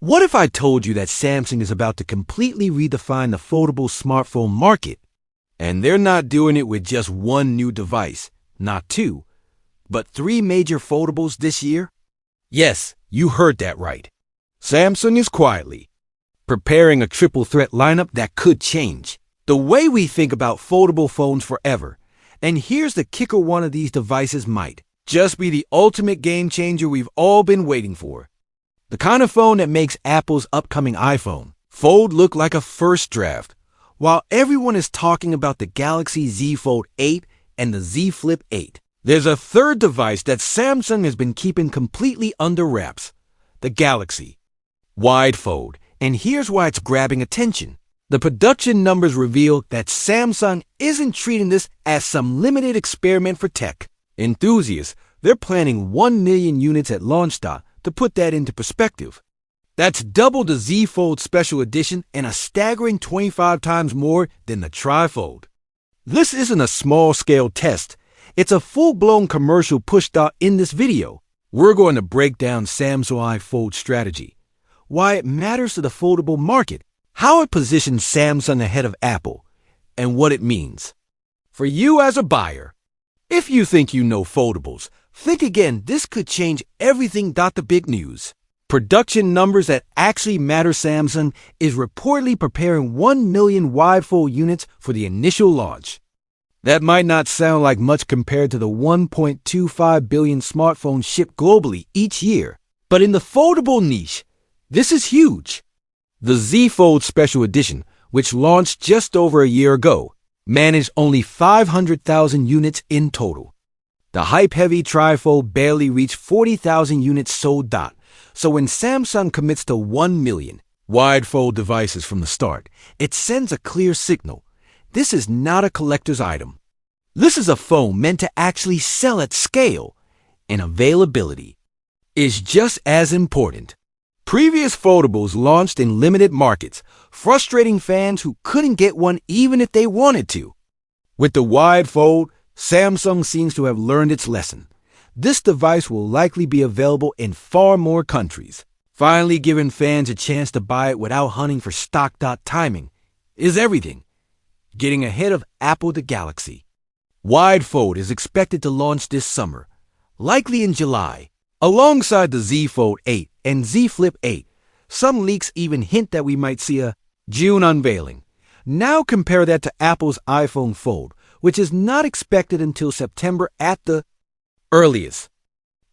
What if I told you that Samsung is about to completely redefine the foldable smartphone market? And they're not doing it with just one new device, not two, but three major foldables this year? Yes, you heard that right. Samsung is quietly preparing a triple threat lineup that could change the way we think about foldable phones forever. And here's the kicker: one of these devices might just be the ultimate game changer we've all been waiting for. The kind of phone that makes Apple's upcoming iPhone Fold look like a first draft. While everyone is talking about the Galaxy Z Fold 8 and the Z Flip 8, there's a third device that Samsung has been keeping completely under wraps: the Galaxy Wide Fold. And here's why it's grabbing attention. The production numbers reveal that Samsung isn't treating this as some limited experiment for tech enthusiasts. They're planning 1 million units at launch. To put that into perspective, that's double the Z Fold Special Edition and a staggering 25 times more than the Tri-Fold. This isn't a small-scale test. It's a full-blown commercial pushed out in this video. We're going to break down Samsung Fold strategy, why it matters to the foldable market, how it positions Samsung ahead of Apple, and what it means for you as a buyer. If you think you know foldables, think again. This could change everything. The big news: production numbers that actually matter. Samsung is reportedly preparing 1 million wide fold units for the initial launch. That might not sound like much compared to the 1.25 billion smartphones shipped globally each year, but in the foldable niche, this is huge. The Z Fold Special Edition, which launched just over a year ago, managed only 500,000 units in total. The hype-heavy Tri-Fold barely reached 40,000 units sold. So when Samsung commits to 1 million wide-fold devices from the start, it sends a clear signal. This is not a collector's item. This is a phone meant to actually sell at scale, and availability is just as important. Previous foldables launched in limited markets, frustrating fans who couldn't get one even if they wanted to. With the wide fold, Samsung seems to have learned its lesson. This device will likely be available in far more countries, finally giving fans a chance to buy it without hunting for stock. Timing is everything. Getting ahead of Apple, the Galaxy Wide Fold is expected to launch this summer, likely in July, alongside the Z Fold 8 and Z Flip 8. Some leaks even hint that we might see a June unveiling. Now compare that to Apple's iPhone Fold, which is not expected until September at the earliest.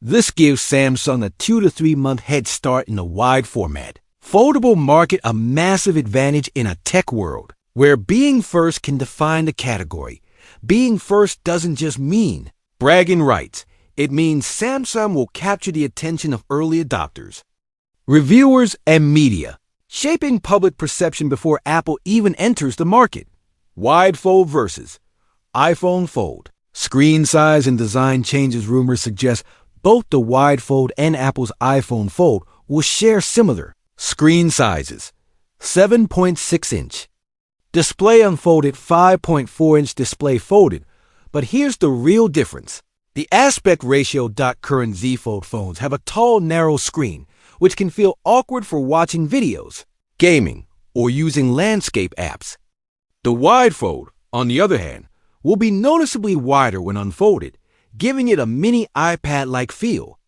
This gives Samsung a 2 to 3 month head start in the wide format foldable market, a massive advantage in a tech world where being first can define the category. Being first doesn't just mean bragging rights. It means Samsung will capture the attention of early adopters, reviewers, and media, shaping public perception before Apple even enters the market. Wide Fold versus iPhone Fold. Screen size and design changes. Rumors suggest both the Wide Fold and Apple's iPhone Fold will share similar screen sizes: 7.6-inch display unfolded, 5.4-inch display folded. But here's the real difference: the aspect ratio. Current Z Fold phones have a tall, narrow screen, which can feel awkward for watching videos, gaming, or using landscape apps. The Wide Fold, on the other hand, will be noticeably wider when unfolded, giving it a mini iPad-like feel.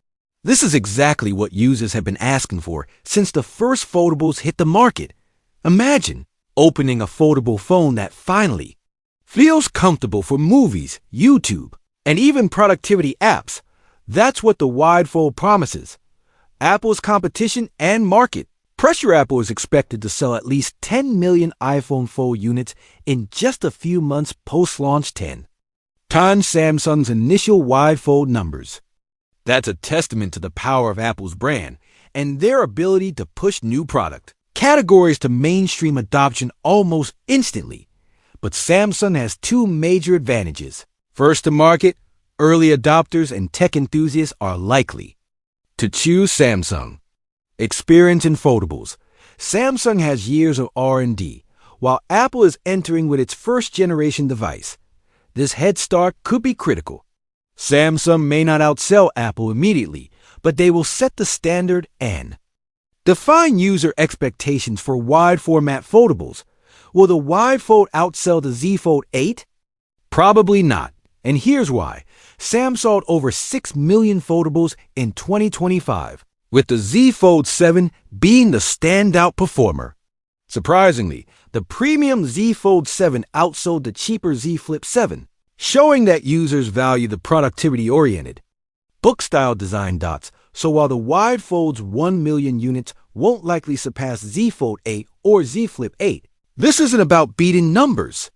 This is exactly what users have been asking for since the first foldables hit the market. Imagine opening a foldable phone that finally feels comfortable for movies, YouTube, and even productivity apps. That's what the Wide Fold promises. Apple's competition and market pressure. Apple is expected to sell at least 10 million iPhone Fold units in just a few months post-launch, 10 times Samsung's initial Wide Fold numbers. That's a testament to the power of Apple's brand and their ability to push new product categories to mainstream adoption almost instantly. But Samsung has two major advantages. First to market, early adopters and tech enthusiasts are likely to choose Samsung. Experience in foldables. Samsung has years of R&D, while Apple is entering with its first-generation device. This head start could be critical. Samsung may not outsell Apple immediately, but they will set the standard and Define user expectations for wide-format foldables. Will the Wide Fold outsell the Z Fold 8? Probably not, and here's why. Sam sold over 6 million foldables in 2025, with the Z Fold 7 being the standout performer. Surprisingly, the premium Z Fold 7 outsold the cheaper Z Flip 7, showing that users value the productivity-oriented, book-style design dots, so while the Wide Fold's 1 million units won't likely surpass Z Fold 8 or Z Flip 8, this isn't about beating numbers.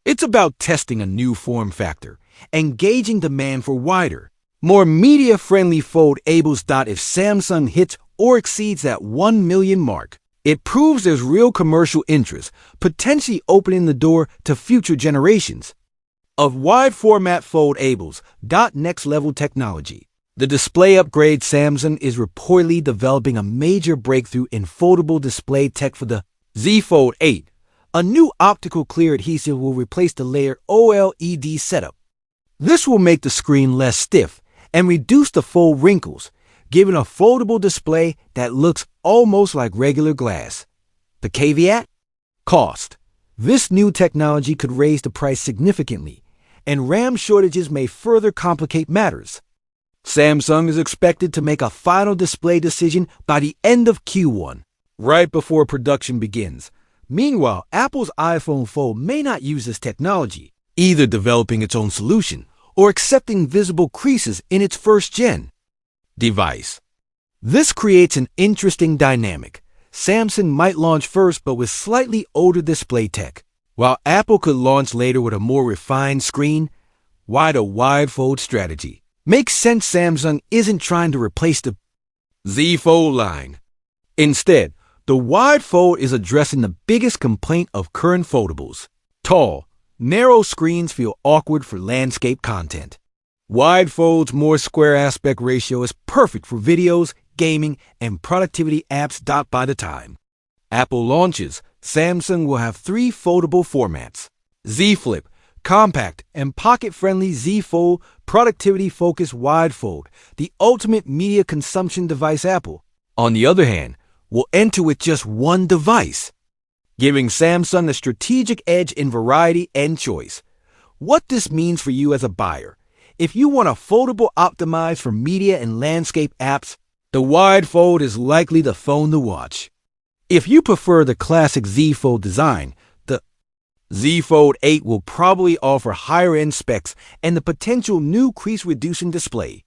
It's about testing a new form factor, engaging demand for wider, more media-friendly foldables. If Samsung hits or exceeds that 1 million mark, it proves there's real commercial interest, potentially opening the door to future generations of wide-format foldables. Next-level technology. The display upgrade. Samsung is reportedly developing a major breakthrough in foldable display tech for the Z Fold 8. A new optical clear adhesive will replace the layered OLED setup. This will make the screen less stiff and reduce the fold wrinkles, giving a foldable display that looks almost like regular glass. The caveat? Cost. This new technology could raise the price significantly, and RAM shortages may further complicate matters. Samsung is expected to make a final display decision by the end of Q1, right before production begins. Meanwhile, Apple's iPhone Fold may not use this technology, either developing its own solution or accepting visible creases in its first-gen device. This creates an interesting dynamic. Samsung might launch first but with slightly older display tech, while Apple could launch later with a more refined screen. Why the Wide Fold strategy? Makes sense. Samsung isn't trying to replace the Z Fold line. Instead, the Wide Fold is addressing the biggest complaint of current foldables. Tall, narrow screens feel awkward for landscape content. Wide Fold's more square aspect ratio is perfect for videos, gaming, and productivity apps. By the time Apple launches, Samsung will have 3 foldable formats: Z Flip, compact, and pocket-friendly. Z Fold, productivity-focused. Wide Fold, the ultimate media consumption device. Apple, on the other hand, will enter with just one device, giving Samsung a strategic edge in variety and choice. What this means for you as a buyer: if you want a foldable optimized for media and landscape apps, the Wide Fold is likely the phone to watch. If you prefer the classic Z Fold design, the Z Fold 8 will probably offer higher-end specs and the potential new crease-reducing display.